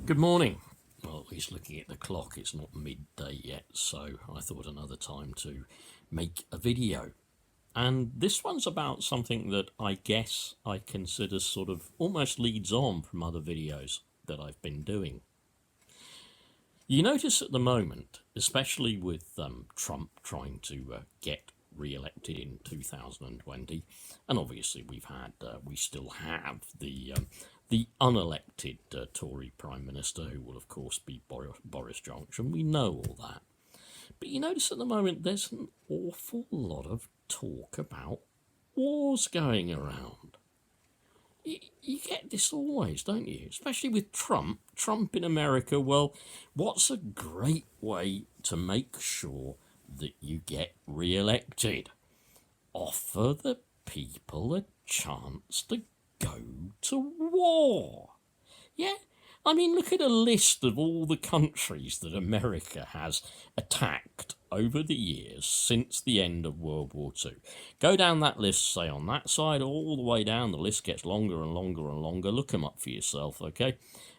Good morning. Well, at least looking at the clock, it's not midday yet, so I thought another time to make a video. And this one's about something that I guess I consider sort of almost leads on from other videos that I've been doing. You notice at the moment, especially with Trump trying to get re-elected in 2020, and obviously we still have the unelected Tory Prime Minister, who will of course be Boris Johnson. We know all that. But you notice at the moment there's an awful lot of talk about wars going around. You get this always, don't you? Especially with Trump. Trump in America, well, what's a great way to make sure that you get re-elected? Offer the people a chance to go to war. Yeah? I mean, look at a list of all the countries that America has attacked over the years since the end of World War II. Go down that list, say on that side, all the way down, the list gets longer and longer and longer. Look them up for yourself, okay?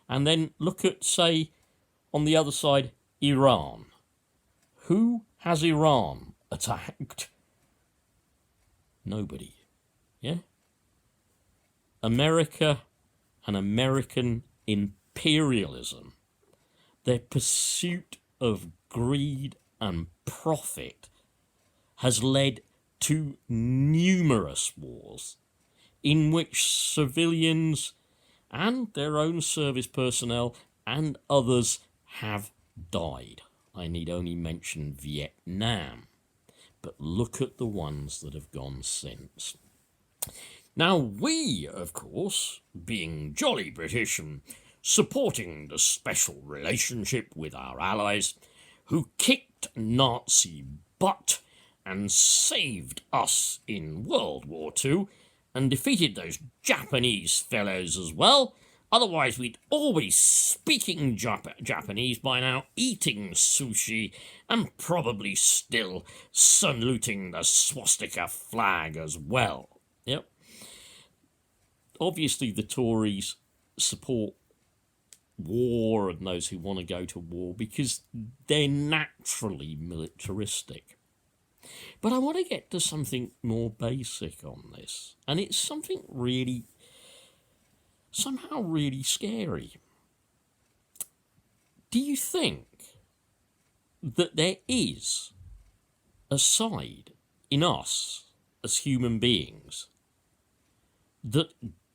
And then look at, say, on the other side, Iran. Who has Iran attacked? Nobody. Yeah? America and American imperialism, their pursuit of greed and profit, has led to numerous wars in which civilians and their own service personnel and others have died. I need only mention Vietnam, but look at the ones that have gone since. Now, we, of course, being jolly British and supporting the special relationship with our allies, who kicked Nazi butt and saved us in World War II and defeated those Japanese fellows as well. Otherwise, we'd all be speaking Japanese by now, eating sushi, and probably still saluting the swastika flag as well. Yep. Obviously, the Tories support war and those who want to go to war because they're naturally militaristic. But I want to get to something more basic on this, and it's something somehow really scary. Do you think that there is a side in us as human beings that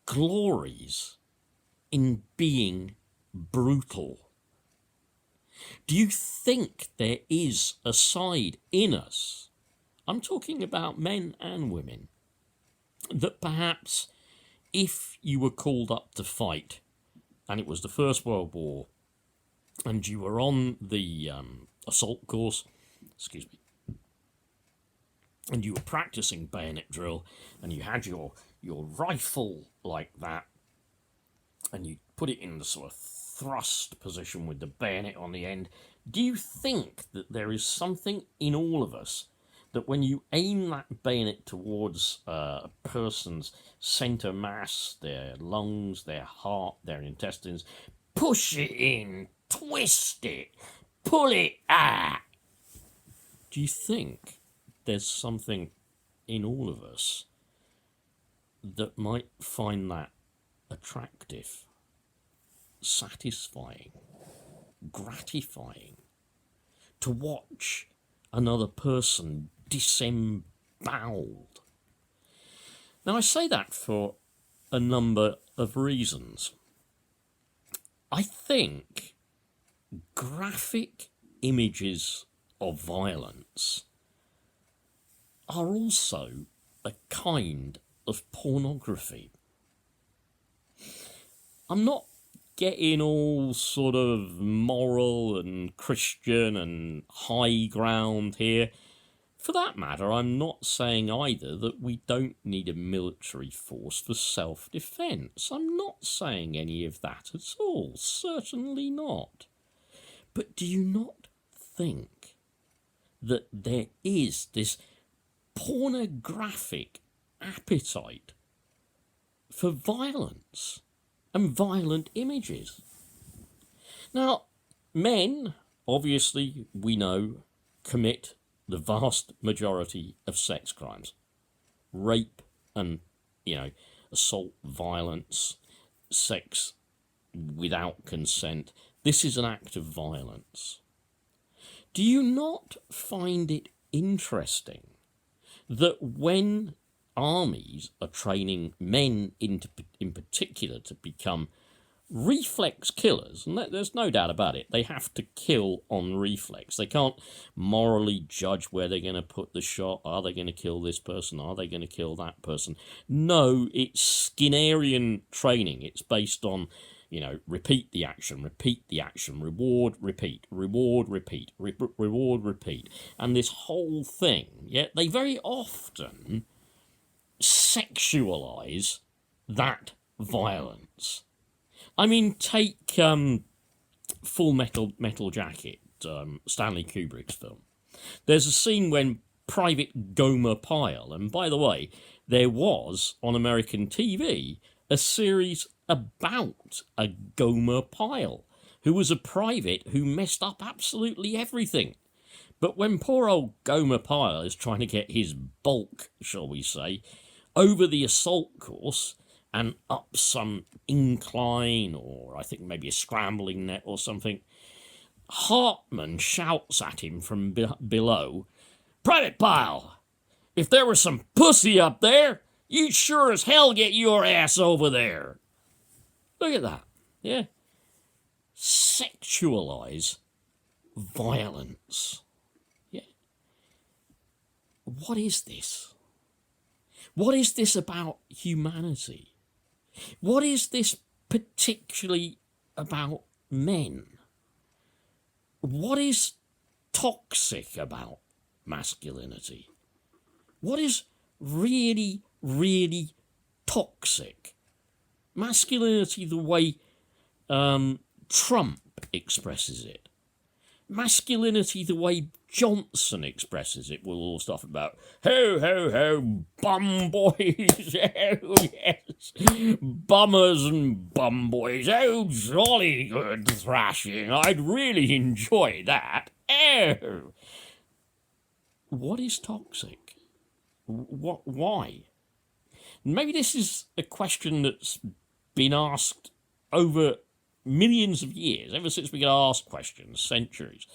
glories in being brutal? Do you think there is a side in us, I'm talking about men and women, that perhaps if you were called up to fight and it was the First World War and you were on the assault course, and you were practicing bayonet drill and you had your rifle like that and you put it in the sort of thrust position with the bayonet on the end, do you think that there is something in all of us that when you aim that bayonet towards a person's centre mass, their lungs, their heart, their intestines, push it in, twist it, pull it out, do you think there's something in all of us that might find that attractive, satisfying, gratifying, to watch another person disemboweled? Now, I say that for a number of reasons. I think graphic images of violence are also a kind of pornography. I'm not getting all sort of moral and Christian and high ground here. For that matter, I'm not saying either that we don't need a military force for self-defence. I'm not saying any of that at all. Certainly not. But do you not think that there is this pornographic appetite for violence and violent images? Now, men, obviously, we know, commit the vast majority of sex crimes. Rape and, assault, violence, sex without consent. This is an act of violence. Do you not find it interesting that when armies are training men in particular to become reflex killers, and there's no doubt about it, they have to kill on reflex. They can't morally judge where they're going to put the shot. Are they going to kill this person? Are they going to kill that person? No, it's Skinnerian training. It's based on, repeat the action, reward, repeat, reward, repeat, reward, repeat. And this whole thing, they very often sexualize that violence. I mean, take Full Metal Jacket, Stanley Kubrick's film. There's a scene when Private Gomer Pyle, and by the way, there was on American TV a series about a Gomer Pyle, who was a private who messed up absolutely everything. But when poor old Gomer Pyle is trying to get his bulk, shall we say, over the assault course and up some incline, or I think maybe a scrambling net or something, Hartman shouts at him from below, "Private Pyle, if there was some pussy up there, you'd sure as hell get your ass over there." Look at that, yeah? Sexualize violence. Yeah. What is this? What is this about humanity? What is this particularly about men? What is toxic about masculinity? What is really, really toxic? Masculinity the way Trump expresses it. Masculinity the way Johnson expresses it, with all stuff about ho, ho, ho, bum boys, oh yes, bummers and bum boys, oh jolly good thrashing, I'd really enjoy that. Oh. What is toxic? Why? Maybe this is a question that's been asked over millions of years, ever since we could ask questions, centuries.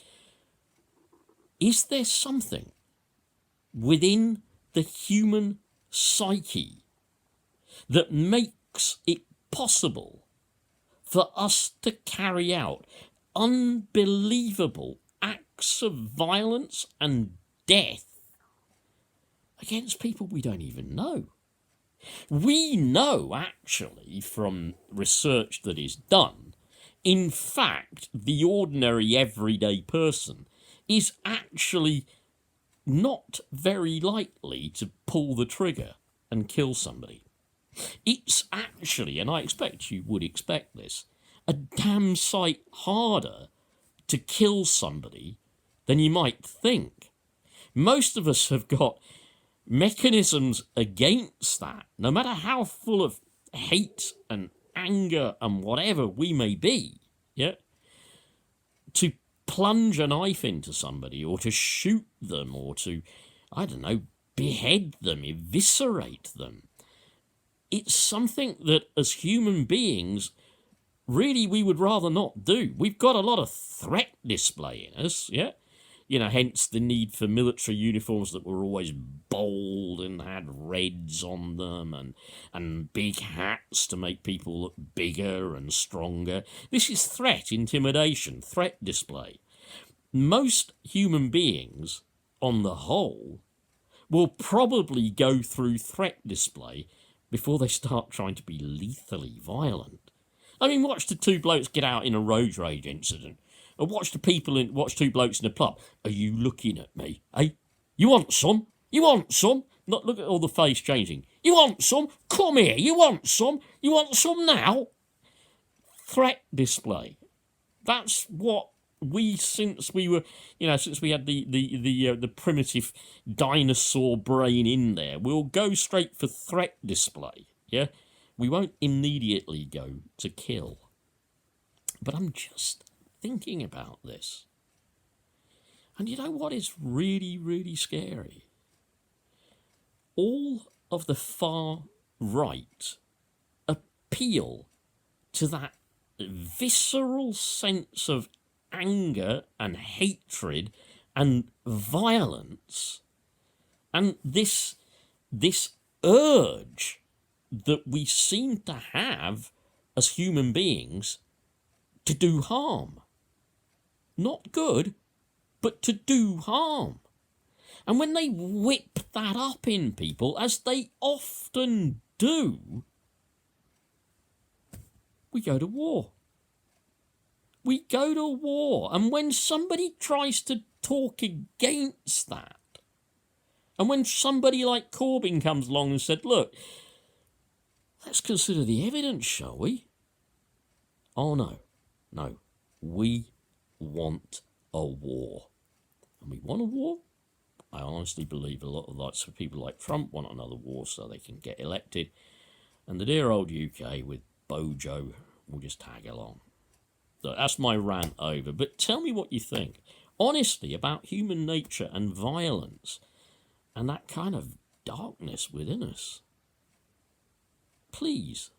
Is there something within the human psyche that makes it possible for us to carry out unbelievable acts of violence and death against people we don't even know? We know, actually, from research that is done, in fact, the ordinary everyday person is actually not very likely to pull the trigger and kill somebody. It's actually, and I expect you would expect this, a damn sight harder to kill somebody than you might think. Most of us have got mechanisms against that, no matter how full of hate and anger and whatever we may be, to plunge a knife into somebody, or to shoot them, or to, behead them, eviscerate them. It's something that, as human beings, really we would rather not do. We've got a lot of threat display in us, hence the need for military uniforms that were always bold and had reds on them, and big hats to make people look bigger and stronger. This is threat, intimidation, threat display. Most human beings, on the whole, will probably go through threat display before they start trying to be lethally violent. I mean, watch the two blokes get out in a road rage incident. And watch two blokes in a pub. Are you looking at me? Hey, you want some? You want some? Not look at all the face changing. You want some? Come here. You want some? You want some now? Threat display. That's what since we had the primitive dinosaur brain in there, we'll go straight for threat display. Yeah, we won't immediately go to kill. But I'm just thinking about this. And you know what is really, really scary? All of the far right appeal to that visceral sense of anger and hatred and violence, and this urge that we seem to have as human beings to do harm. Not good, but to do harm. And when they whip that up in people, as they often do, we go to war. We go to war. And when somebody tries to talk against that, and when somebody like Corbyn comes along and said, look, let's consider the evidence, shall we? Oh, no. We want a war. And we want a war? I honestly believe a lot of lots of people like Trump want another war so they can get elected. And the dear old UK with Bojo will just tag along. So that's my rant over. But tell me what you think, honestly, about human nature and violence and that kind of darkness within us. Please,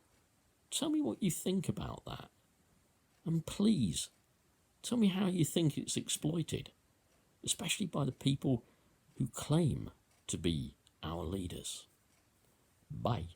tell me what you think about that. And please, tell me how you think it's exploited, especially by the people who claim to be our leaders. Bye.